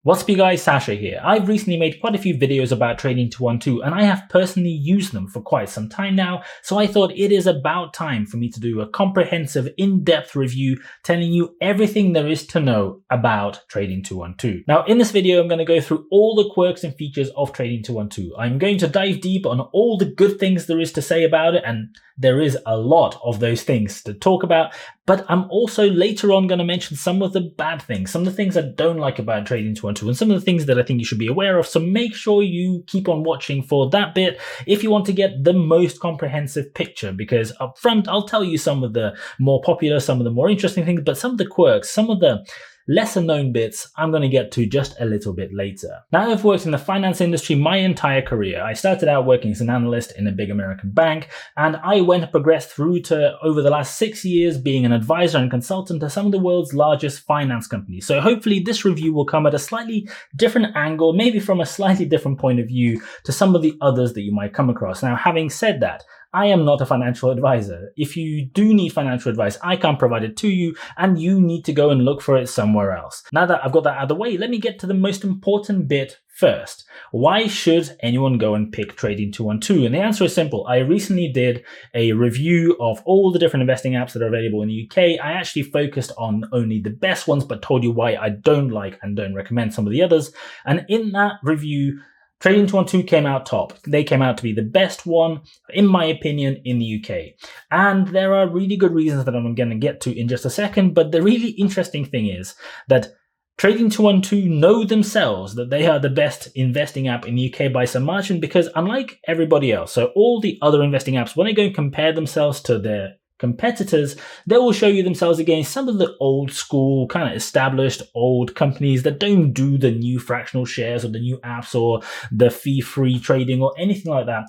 What's up, you guys? Sasha here. I've recently made quite a few videos about trading 212 and I have personally used them for quite some time now, so I thought it is about time for me to do a comprehensive, in-depth review telling you everything there is to know about trading 212. Now, in this video, I'm going to go through all the quirks and features of trading 212. I'm going to dive deep on all the good things there is to say about it, and there is a lot of those things to talk about, but I'm also later on going to mention some of the bad things, some of the things I don't like about trading 212, and some of the things that I think you should be aware of. So make sure you keep on watching for that bit if you want to get the most comprehensive picture, because up front, I'll tell you some of the more popular, some of the more interesting things, but some of the quirks, some of the lesser known bits, I'm going to get to just a little bit later. Now, I've worked in the finance industry my entire career. I started out working as an analyst in a big American bank, and I went and progressed through to, over the last 6 years, being an advisor and consultant to some of the world's largest finance companies. So hopefully this review will come at a slightly different angle, maybe from a slightly different point of view to some of the others that you might come across. Now, having said that, I am not a financial advisor. If you do need financial advice, I can't provide it to you, and you need to go and look for it somewhere else. Now that I've got that out of the way, let me get to the most important bit first. Why should anyone go and pick trading 212? And the answer is simple. I recently did a review of all the different investing apps that are available in the UK. I actually focused on only the best ones, but told you why I don't like and don't recommend some of the others. And in that review, trading 212 came out top. They came out to be the best one, in my opinion, in the UK. And there are really good reasons that I'm going to get to in just a second. But the really interesting thing is that trading 212 know themselves that they are the best investing app in the UK by some margin, because unlike everybody else, so all the other investing apps, when they go and compare themselves to their competitors, they will show you themselves against some of the old school, kind of established old companies that don't do the new fractional shares or the new apps or the fee-free trading or anything like that.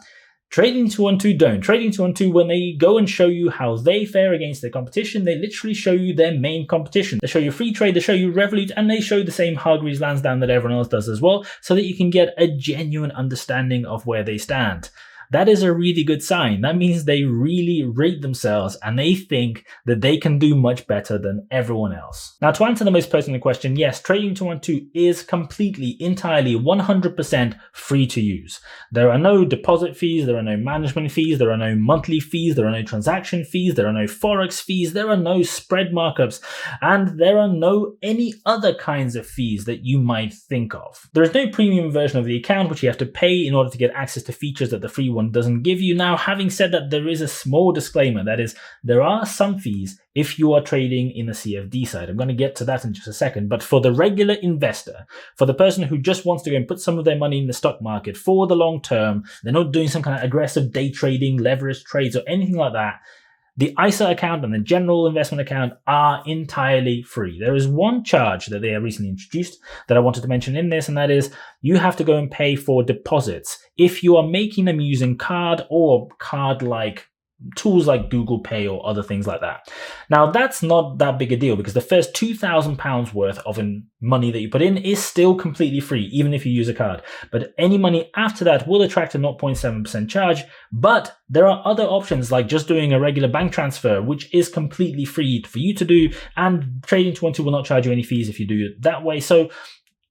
Trading 212 don't. Trading 212, when they go and show you how they fare against their competition, they literally show you their main competition. They show you free trade, they show you Revolut, and they show the same Hargreaves Lansdown that everyone else does as well, so that you can get a genuine understanding of where they stand. That is a really good sign. That means they really rate themselves and they think that they can do much better than everyone else. Now, to answer the most pertinent question, yes, trading 212 is completely, entirely, 100% free to use. There are no deposit fees, there are no management fees, there are no monthly fees, there are no transaction fees, there are no forex fees, there are no spread markups, and there are no any other kinds of fees that you might think of. There is no premium version of the account which you have to pay in order to get access to features that the free one doesn't give you. Now, having said that, there is a small disclaimer. That is, there are some fees if you are trading in the CFD side. I'm going to get to that in just a second. But for the regular investor, for the person who just wants to go and put some of their money in the stock market for the long term, they're not doing some kind of aggressive day trading, leverage trades, or anything like that, the ISA account and the general investment account are entirely free. There is one charge that they have recently introduced that I wanted to mention in this, and that is you have to go and pay for deposits if you are making them using card or card-like tools like Google Pay or other things like that. Now, that's not that big a deal because the first £2,000 worth of money that you put in is still completely free, even if you use a card. But any money after that will attract a 0.7% charge. But there are other options like just doing a regular bank transfer, which is completely free for you to do. And trading 212 will not charge you any fees if you do it that way. So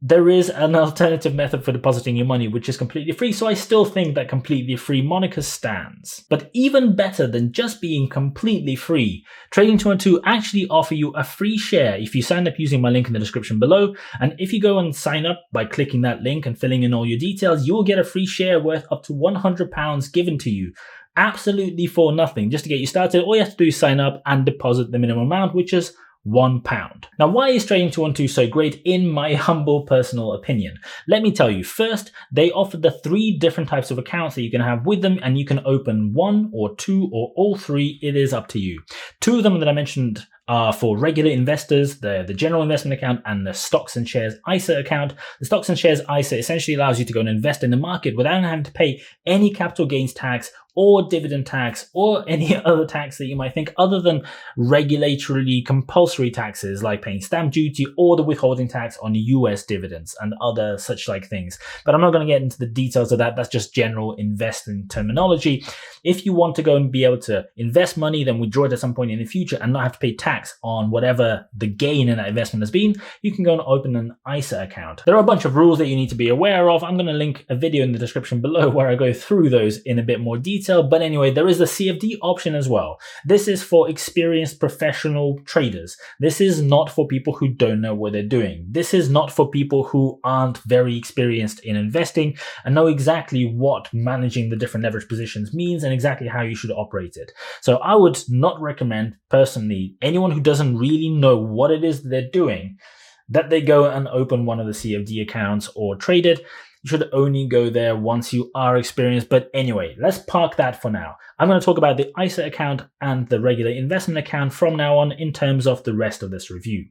there is an alternative method for depositing your money, which is completely free. So I still think that completely free moniker stands. But even better than just being completely free, Trading 212 actually offer you a free share if you sign up using my link in the description below. And if you go and sign up by clicking that link and filling in all your details, you'll get a free share worth up to £100 given to you. Absolutely for nothing. Just to get you started, all you have to do is sign up and deposit the minimum amount, which is £1. Now, why is Trading 212 so great in my humble personal opinion? Let me tell you. First, they offer the 3 different types of accounts that you can have with them, and you can open 1 or 2 or all 3. It is up to you. 2 of them that I mentioned are for regular investors, the general investment account and the stocks and shares ISA account. The stocks and shares ISA essentially allows you to go and invest in the market without having to pay any capital gains tax or dividend tax or any other tax that you might think, other than regulatorily compulsory taxes like paying stamp duty or the withholding tax on US dividends and other such like things. But I'm not going to get into the details of that. That's just general investing terminology. If you want to go and be able to invest money, then withdraw it at some point in the future and not have to pay tax tax on whatever the gain in that investment has been, you can go and open an ISA account. There are a bunch of rules that you need to be aware of. I'm going to link a video in the description below where I go through those in a bit more detail. But anyway, there is the CFD option as well. This is for experienced professional traders. This is not for people who don't know what they're doing. This is not for people who aren't very experienced in investing and know exactly what managing the different leverage positions means and exactly how you should operate it. So I would not recommend personally anyone who doesn't really know what it is that they're doing that they go and open one of the CFD accounts or trade it. You should only go there once you are experienced. But anyway, let's park that for now. I'm going to talk about the ISA account and the regular investment account from now on in terms of the rest of this review.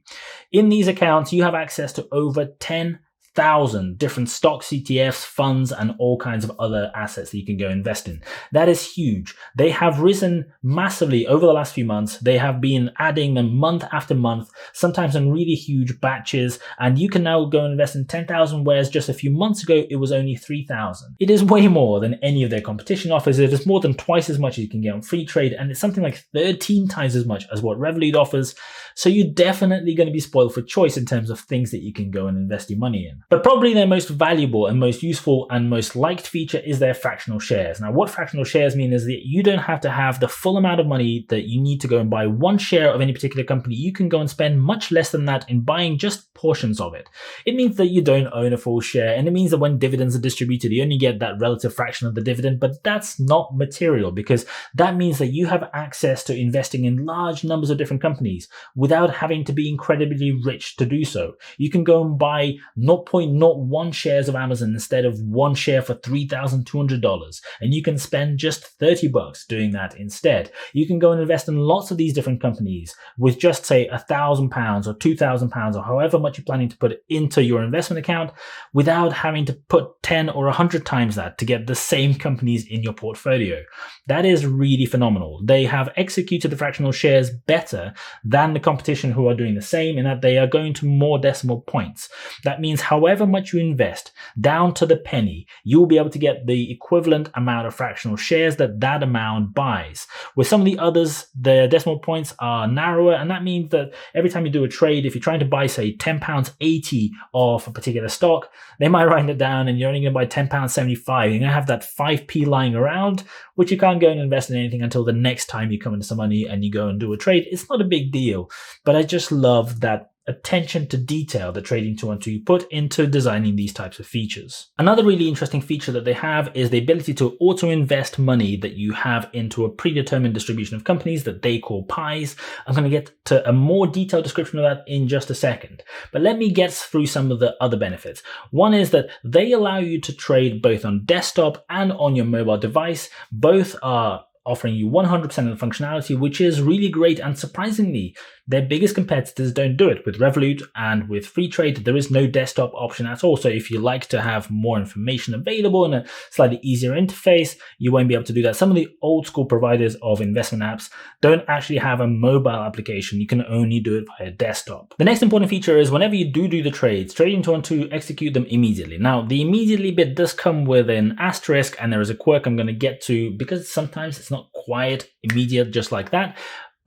In these accounts, you have access to over 10,000 different stocks, ETFs, funds, and all kinds of other assets that you can go invest in. That is huge. They have risen massively over the last few months. They have been adding them month after month, sometimes in really huge batches, and you can now go and invest in 10,000, whereas just a few months ago, it was only 3,000. It is way more than any of their competition offers. It is more than twice as much as you can get on free trade, and it's something like 13 times as much as what Revolut offers. So you're definitely going to be spoiled for choice in terms of things that you can go and invest your money in. But probably their most valuable and most useful and most liked feature is their fractional shares. Now, what fractional shares mean is that you don't have to have the full amount of money that you need to go and buy one share of any particular company. You can go and spend much less than that in buying just portions of it. It means that you don't own a full share, and it means that when dividends are distributed, you only get that relative fraction of the dividend, but that's not material because that means that you have access to investing in large numbers of different companies without having to be incredibly rich to do so. You can go and buy 0.01 shares of Amazon instead of one share for $3,200, and you can spend just $30 doing that instead. You can go and invest in lots of these different companies with just say £1,000 or £2,000 or however much you're planning to put into your investment account without having to put 10 or 100 times that to get the same companies in your portfolio. That is really phenomenal. They have executed the fractional shares better than the competition who are doing the same in that they are going to more decimal points. That means however much you invest, down to the penny, you will be able to get the equivalent amount of fractional shares that that amount buys. With some of the others, their decimal points are narrower, and that means that every time you do a trade, if you're trying to buy, say, £10.80 of a particular stock, they might write it down and you're only going to buy £10.75. You're going to have that 5p lying around, which you can't go and invest in anything until the next time you come into some money and you go and do a trade. It's not a big deal, but I just love that attention to detail that Trading 212 put into designing these types of features. Another really interesting feature that they have is the ability to auto-invest money that you have into a predetermined distribution of companies that they call pies. I'm going to get to a more detailed description of that in just a second, but let me get through some of the other benefits. One is that they allow you to trade both on desktop and on your mobile device. Both are offering you 100% of the functionality, which is really great, and surprisingly, their biggest competitors don't do it. With Revolut and with free trade, there is no desktop option at all. So if you like to have more information available in a slightly easier interface, you won't be able to do that. Some of the old school providers of investment apps don't actually have a mobile application. You can only do it via desktop. The next important feature is whenever you do the trades, Trading 212 execute them immediately. Now, the immediately bit does come with an asterisk, and there is a quirk I'm going to get to because sometimes it's not quite immediate just like that.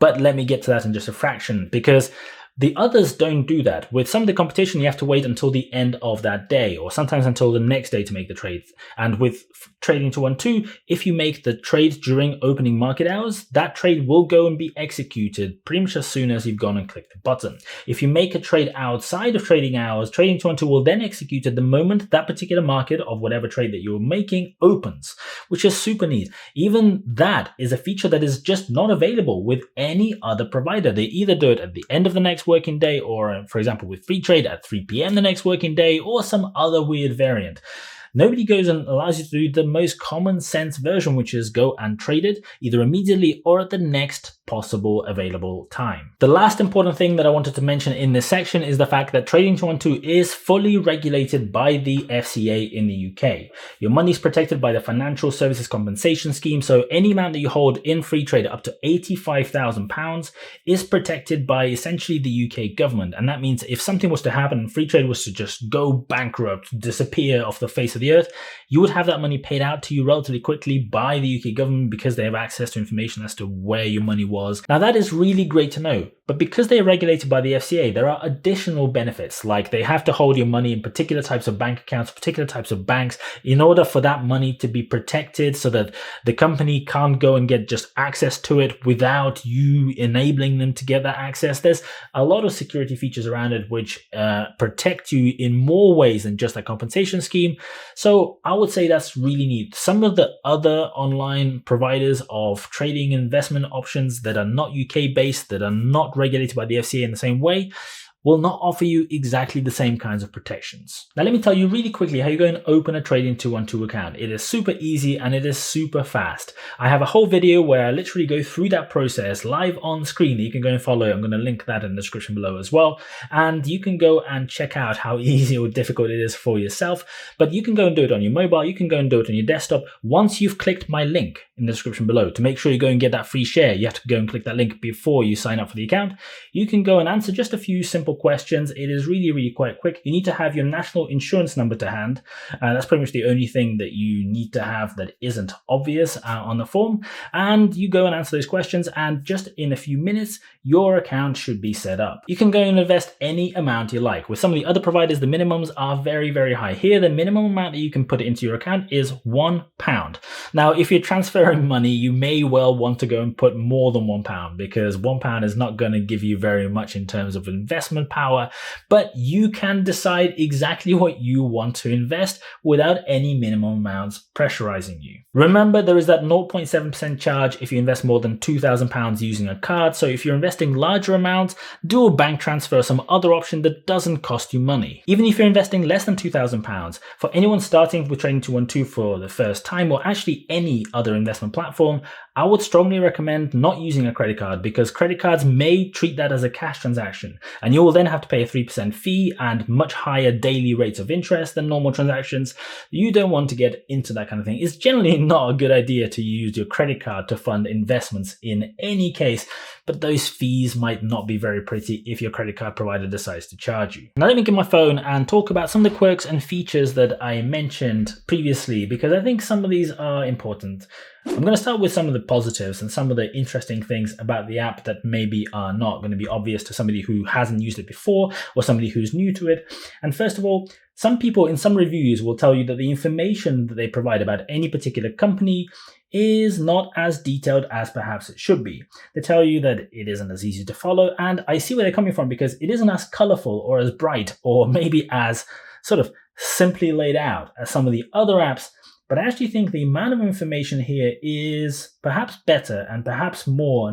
But let me get to that in just a fraction, because the others don't do that. With some of the competition, you have to wait until the end of that day, or sometimes until the next day to make the trade. And with Trading 212, if you make the trade during opening market hours, that trade will go and be executed pretty much as soon as you've gone and clicked the button. If you make a trade outside of trading hours, Trading 212 will then execute at the moment that particular market of whatever trade that you're making opens, which is super neat. Even that is a feature that is just not available with any other provider. They either do it at the end of the next working day, or for example with free trade at 3 p.m. the next working day, or some other weird variant. Nobody goes and allows you to do the most common sense version, which is go and trade it either immediately or at the next possible available time. The last important thing that I wanted to mention in this section is the fact that Trading 212 is fully regulated by the FCA in the UK. Your money is protected by the Financial Services Compensation Scheme, so any amount that you hold in free trade up to £85,000 is protected by essentially the UK government. And that means if something was to happen and free trade was to just go bankrupt, disappear off the face of the earth, you would have that money paid out to you relatively quickly by the UK government because they have access to information as to where your money was. Now that is really great to know, But because they're regulated by the FCA, there are additional benefits, like they have to hold your money in particular types of bank accounts, particular types of banks, in order for that money to be protected so that the company can't go and get just access to it without you enabling them to get that access. There's a lot of security features around it which protect you in more ways than just a compensation scheme. So I would say that's really neat. Some of the other online providers of trading investment options that are not UK based, that are not regulated by the FCA in the same way, will not offer you exactly the same kinds of protections. Now let me tell you really quickly how you go and open a Trading 212 account. It is super easy and it is super fast. I have a whole video where I literally go through that process live on screen that you can go and follow. I'm going to link that in the description below as well. And you can go and check out how easy or difficult it is for yourself. But you can go and do it on your mobile. You can go and do it on your desktop. Once you've clicked my link in the description below, to make sure you go and get that free share, you have to go and click that link before you sign up for the account. You can go and answer just a few simple questions. It is really quite quick. You need to have your national insurance number to hand. That's pretty much the only thing that you need to have that isn't obvious on the form. And you go and answer those questions, and just in a few minutes, your account should be set up. You can go and invest any amount you like. With some of the other providers, the minimums are very high. Here, the minimum amount that you can put into your account is £1. Now, if you're transferring money, you may well want to go and put more than £1, because £1 is not going to give you very much in terms of investment power. But you can decide exactly what you want to invest without any minimum amounts pressurizing you. Remember, there is that 0.7% charge if you invest more than £2,000 using a card. So if you're investing larger amounts, do a bank transfer or some other option that doesn't cost you money. Even if you're investing less than £2,000, for anyone starting with Trading 212 for the first time, or actually any other investment platform, I would strongly recommend not using a credit card, because credit cards may treat that as a cash transaction, and you will then have to pay a 3% fee and much higher daily rates of interest than normal transactions. You don't want to get into that kind of thing. It's generally not a good idea to use your credit card to fund investments in any case, but those fees might not be very pretty if your credit card provider decides to charge you. Now let me get my phone and talk about some of the quirks and features that I mentioned previously, because I think some of these are important. I'm going to start with some of the positives and some of the interesting things about the app that maybe are not going to be obvious to somebody who hasn't used it before or somebody who's new to it. And first of all, some people in some reviews will tell you that the information that they provide about any particular company is not as detailed as perhaps it should be. They tell you that it isn't as easy to follow, and I see where they're coming from, because it isn't as colorful or as bright or maybe as sort of simply laid out as some of the other apps. But I actually think the amount of information here is perhaps better and perhaps more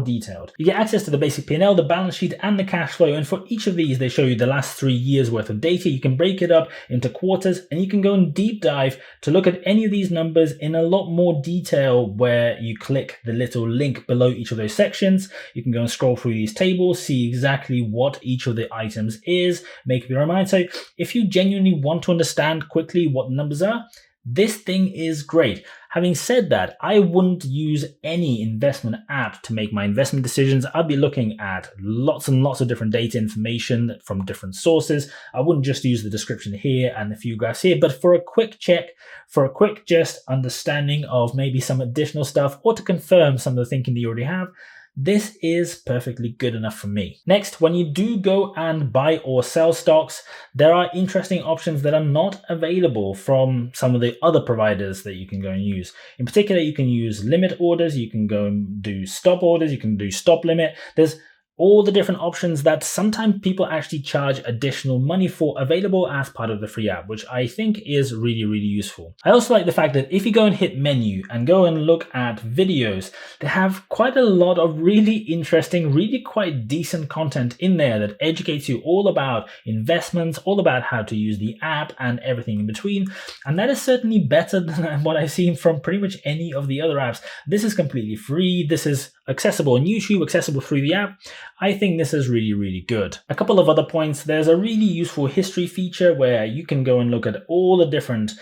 detailed. You get access to the basic P&L, the balance sheet, and the cash flow. And for each of these, they show you the last 3 years worth of data. You can break it up into quarters, and you can go and deep dive to look at any of these numbers in a lot more detail, where you click the little link below each of those sections. You can go and scroll through these tables, see exactly what each of the items is, make up your own mind. So if you genuinely want to understand quickly what the numbers are, this thing is great. Having said that, I wouldn't use any investment app to make my investment decisions. I'd be looking at lots and lots of different data information from different sources. I wouldn't just use the description here and a few graphs here, but for a quick check, for a quick just understanding of maybe some additional stuff, or to confirm some of the thinking that you already have, this is perfectly good enough for me. Next, when you do go and buy or sell stocks, there are interesting options that are not available from some of the other providers that you can go and use. In particular, you can use limit orders, you can go and do stop orders, you can do stop limit. There's all the different options that sometimes people actually charge additional money for, available as part of the free app, which I think is really useful. I also like the fact that if you go and hit menu and go and look at videos, they have quite a lot of really interesting, really quite decent content in there that educates you all about investments, all about how to use the app and everything in between. And that is certainly better than what I've seen from pretty much any of the other apps. This is completely free. This is accessible on YouTube, accessible through the app. I think this is really good. A couple of other points. There's a really useful history feature where you can go and look at all the different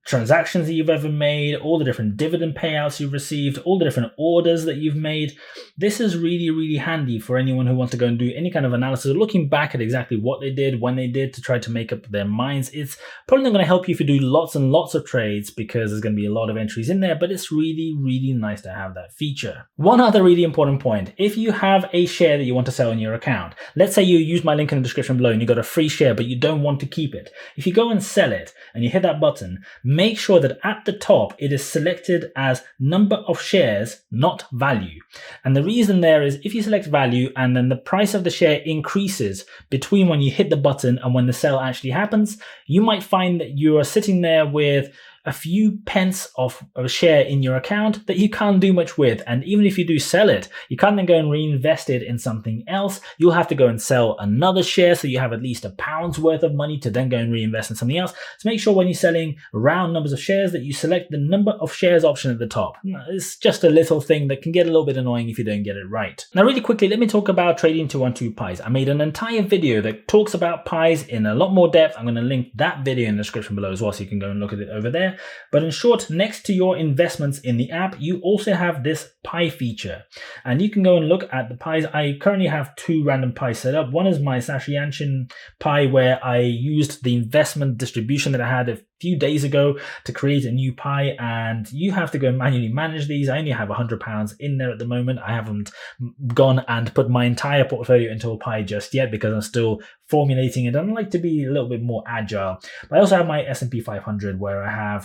transactions that you've ever made, all the different dividend payouts you've received, all the different orders that you've made. This is really, really handy for anyone who wants to go and do any kind of analysis, looking back at exactly what they did, when they did, to try to make up their minds. It's probably not going to help you if you do lots and lots of trades, because there's going to be a lot of entries in there, but it's really, really nice to have that feature. One other really important point: if you have a share that you want to sell in your account, let's say you use my link in the description below and you got a free share, but you don't want to keep it. If you go and sell it and you hit that button, make sure that at the top it is selected as number of shares, not value. And the reason there is, if you select value and then the price of the share increases between when you hit the button and when the sale actually happens, you might find that you are sitting there with a few pence of a share in your account that you can't do much with. And even if you do sell it, you can't then go and reinvest it in something else. You'll have to go and sell another share, so you have at least £1 worth of money to then go and reinvest in something else. So make sure when you're selling round numbers of shares that you select the number of shares option at the top. It's just a little thing that can get a little bit annoying if you don't get it right. Now really quickly, let me talk about trading 212 pies. I made an entire video that talks about pies in a lot more depth. I'm going to link that video in the description below as well, so you can go and look at it over there. But in short, next to your investments in the app, you also have this pie feature, and you can go and look at the pies. I currently have 2 random pies set up. One is my Sashianshin pie, where I used the investment distribution that I had a few days ago to create a new pie, and you have to go and manually manage these. I only have £100 in there at the moment. I haven't gone and put my entire portfolio into a pie just yet, because I'm still formulating it. I'd like to be a little bit more agile. But I also have my S&P 500, where I have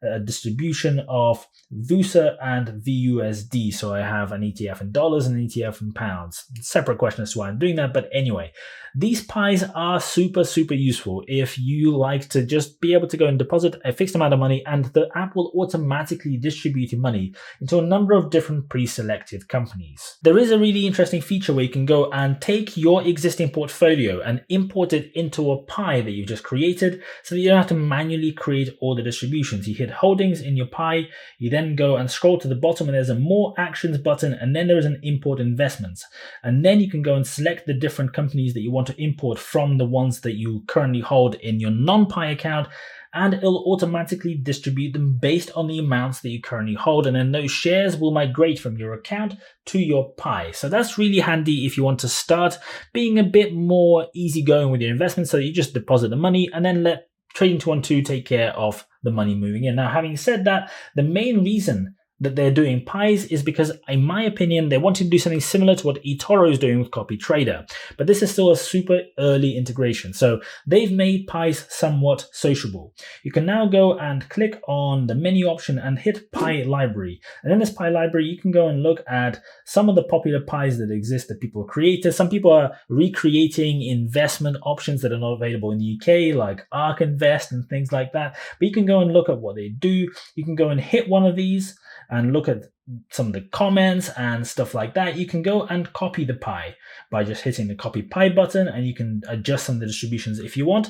a distribution of VUSA and VUSD. So I have an ETF in dollars and an ETF in pounds. Separate question as to why I'm doing that. But anyway, these pies are super, super useful if you like to just be able to go and deposit a fixed amount of money, and the app will automatically distribute your money into a number of different pre-selected companies. There is a really interesting feature where you can go and take your existing portfolio and import it into a pie that you've just created, so that you don't have to manually create all the distributions. You hit holdings in your pie, you then go and scroll to the bottom, and there's a more actions button, and then there is an import investments. And then you can go and select the different companies that you want to import from the ones that you currently hold in your non-pie account, and it'll automatically distribute them based on the amounts that you currently hold, and then those shares will migrate from your account to your pie. So that's really handy if you want to start being a bit more easygoing with your investments, so that you just deposit the money and then let Trading 212 take care of the money moving in. Now, having said that, the main reason that they're doing pies is because, in my opinion, they want to do something similar to what eToro is doing with Copy Trader. But this is still a super early integration. So they've made pies somewhat sociable. You can now go and click on the menu option and hit Pie Library. And in this Pie Library, you can go and look at some of the popular pies that exist that people created. Some people are recreating investment options that are not available in the UK, like ARK Invest and things like that. But you can go and look at what they do. You can go and hit one of these and look at some of the comments and stuff like that. You can go and copy the pie by just hitting the copy pie button, and you can adjust some of the distributions if you want.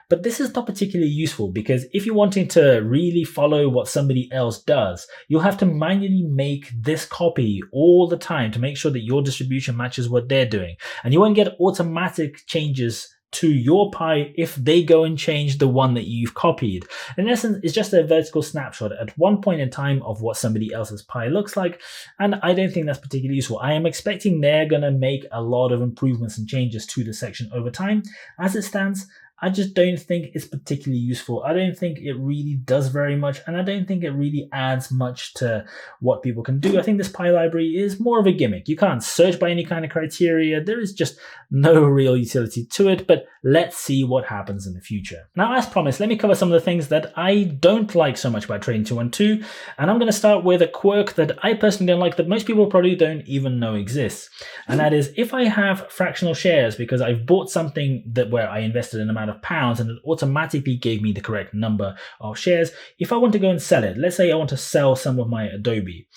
But this is not particularly useful, because if you're wanting to really follow what somebody else does, you'll have to manually make this copy all the time to make sure that your distribution matches what they're doing. And you won't get automatic changes to your pie if they go and change the one that you've copied. In essence, it's just a vertical snapshot at one point in time of what somebody else's pie looks like, and I don't think that's particularly useful. I am expecting they're going to make a lot of improvements and changes to the section over time. As it stands, I just don't think it's particularly useful. I don't think it really does very much, and I don't think it really adds much to what people can do. I think this pie library is more of a gimmick. You can't search by any kind of criteria. There is just no real utility to it, but let's see what happens in the future. Now, as promised, let me cover some of the things that I don't like so much about Trading 212, and I'm going to start with a quirk that I personally don't like, that most people probably don't even know exists. And that is, if I have fractional shares because I've bought something where I invested an amount of pounds and it automatically gave me the correct number of shares, if I want to go and sell it, let's say I want to sell some of my Adobe,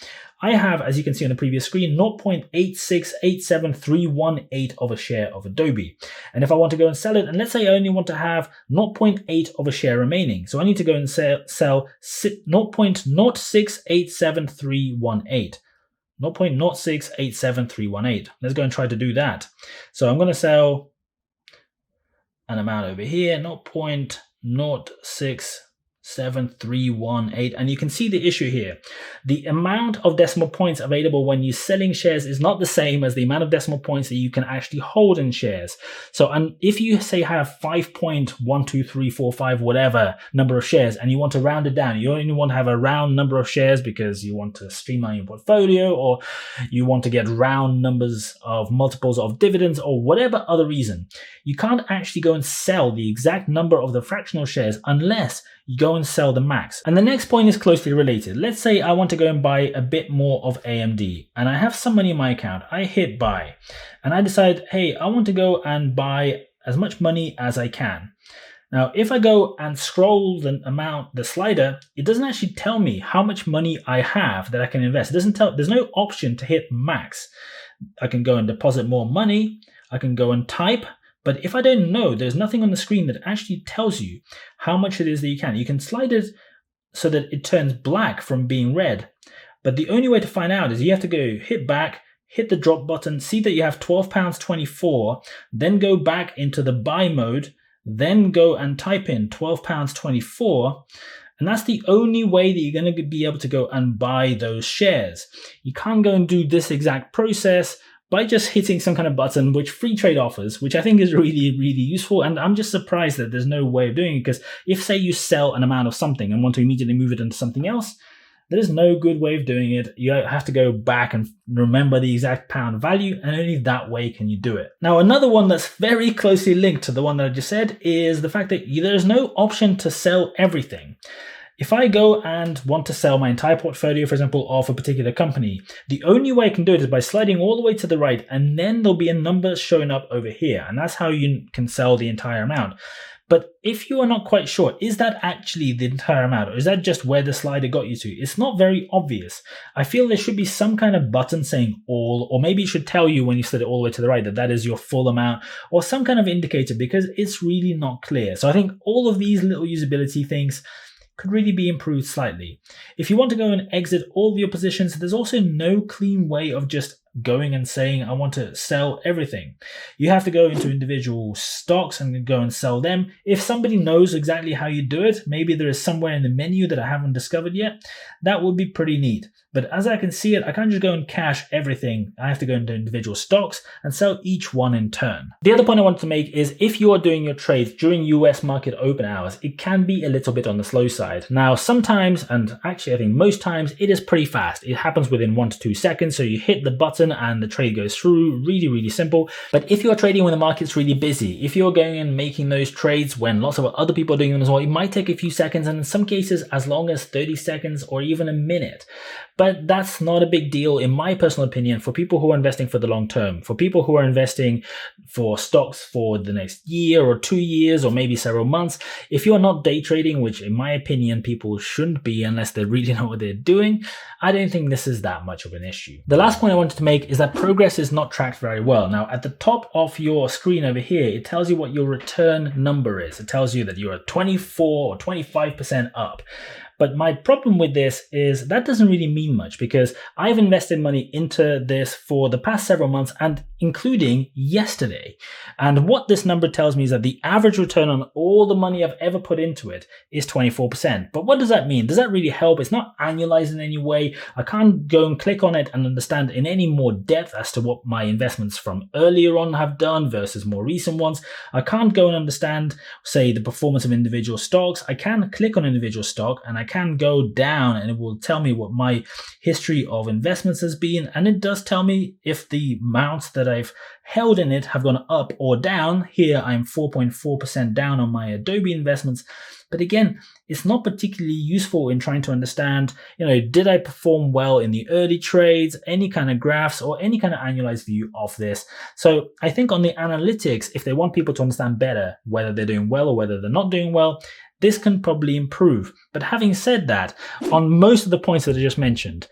I have, as you can see on the previous screen, 0.8687318 of a share of Adobe. And if I want to go and sell it, and let's say I only want to have 0.8 of a share remaining, so I need to go and sell 0.0687318. 0.0687318. Let's go and try to do that. So I'm going to sell an amount over here, 0.06 0.7318, and you can see the issue here. The amount of decimal points available when you're selling shares is not the same as the amount of decimal points that you can actually hold in shares. So, and if you say have 5.12345 whatever number of shares and you want to round it down, you only want to have a round number of shares because you want to streamline your portfolio, or you want to get round numbers of multiples of dividends, or whatever other reason, you can't actually go and sell the exact number of the fractional shares unless you go and sell the max. And the next point is closely related. Let's say I want to go and buy a bit more of AMD and I have some money in my account. I hit buy and I decide, hey, I want to go and buy as much money as I can. Now, if I go and scroll the slider, it doesn't actually tell me how much money I have that I can invest. It doesn't tell, there's no option to hit max. I can go and deposit more money. I can go and type. But if I don't know, there's nothing on the screen that actually tells you how much it is that you can. You can slide it so that it turns black from being red. But the only way to find out is you have to go hit back, hit the drop button, see that you have £12.24, then go back into the buy mode, then go and type in £12.24. And that's the only way that you're going to be able to go and buy those shares. You can't go and do this exact process by just hitting some kind of button which free trade offers, which I think is really, really useful. And I'm just surprised that there's no way of doing it, because if, say, you sell an amount of something and want to immediately move it into something else, there is no good way of doing it. You have to go back and remember the exact pound value, and only that way can you do it. Now, another one that's very closely linked to the one that I just said is the fact that there's no option to sell everything. If I go and want to sell my entire portfolio, for example, of a particular company, the only way I can do it is by sliding all the way to the right, and then there'll be a number showing up over here. And that's how you can sell the entire amount. But if you are not quite sure, is that actually the entire amount, or is that just where the slider got you to? It's not very obvious. I feel there should be some kind of button saying all, or maybe it should tell you when you slid it all the way to the right that that is your full amount, or some kind of indicator, because it's really not clear. So I think all of these little usability things could really be improved slightly. If you want to go and exit all of your positions, there's also no clean way of just going and saying, I want to sell everything. You have to go into individual stocks and go and sell them. If somebody knows exactly how you do it, maybe there is somewhere in the menu that I haven't discovered yet, that would be pretty neat. But as I can see it, I can't just go and cash everything. I have to go into individual stocks and sell each one in turn. The other point I wanted to make is if you are doing your trades during US market open hours, it can be a little bit on the slow side. Now, sometimes, and actually I think most times, it is pretty fast. It happens within 1 to 2 seconds. So you hit the button and the trade goes through. Really, really simple. But if you're trading when the market's really busy, if you're going and making those trades when lots of other people are doing them as well, it might take a few seconds, and in some cases as long as 30 seconds or even a minute. But that's not a big deal, in my personal opinion, for people who are investing for the long term. For people who are investing for stocks for the next year or 2 years or maybe several months, if you're not day trading, which in my opinion people shouldn't be unless they really know what they're doing, I don't think this is that much of an issue. The last point I wanted to make is that progress is not tracked very well. Now, at the top of your screen over here, it tells you what your return number is. It tells you that you're 24 or 25% up. But my problem with this is that doesn't really mean much, because I've invested money into this for the past several months, and including yesterday. And what this number tells me is that the average return on all the money I've ever put into it is 24%. But what does that mean? Does that really help? It's not annualized in any way. I can't go and click on it and understand in any more depth as to what my investments from earlier on have done versus more recent ones. I can't go and understand, say, the performance of individual stocks. I can click on individual stock and I can go down and it will tell me what my history of investments has been, and it does tell me if the amounts that I've held in it have gone up or down. Here I'm 4.4% down on my Adobe investments. But again, it's not particularly useful in trying to understand, did I perform well in the early trades, any kind of graphs or any kind of annualized view of this. So I think on the analytics, if they want people to understand better whether they're doing well or whether they're not doing well, this can probably improve. But having said that, on most of the points that I just mentioned,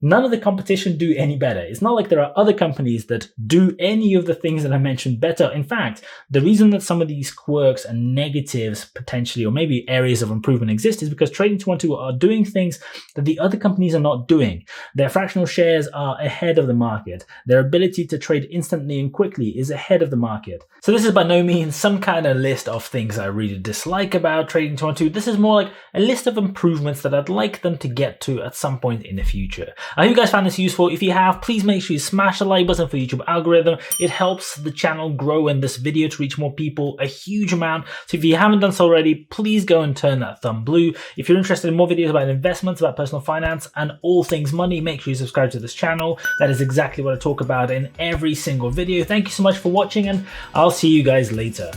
None of the competition do any better. It's not like there are other companies that do any of the things that I mentioned better. In fact, the reason that some of these quirks and negatives potentially, or maybe areas of improvement exist, is because Trading 212 are doing things that the other companies are not doing. Their fractional shares are ahead of the market. Their ability to trade instantly and quickly is ahead of the market. So this is by no means some kind of list of things I really dislike about Trading 212. This is more like a list of improvements that I'd like them to get to at some point in the future. I hope you guys found this useful. If you have, please make sure you smash the like button for the YouTube algorithm. It helps the channel grow and this video to reach more people a huge amount. So if you haven't done so already, please go and turn that thumb blue. If you're interested in more videos about investments, about personal finance, and all things money, make sure you subscribe to this channel. That is exactly what I talk about in every single video. Thank you so much for watching, and I'll see you guys later.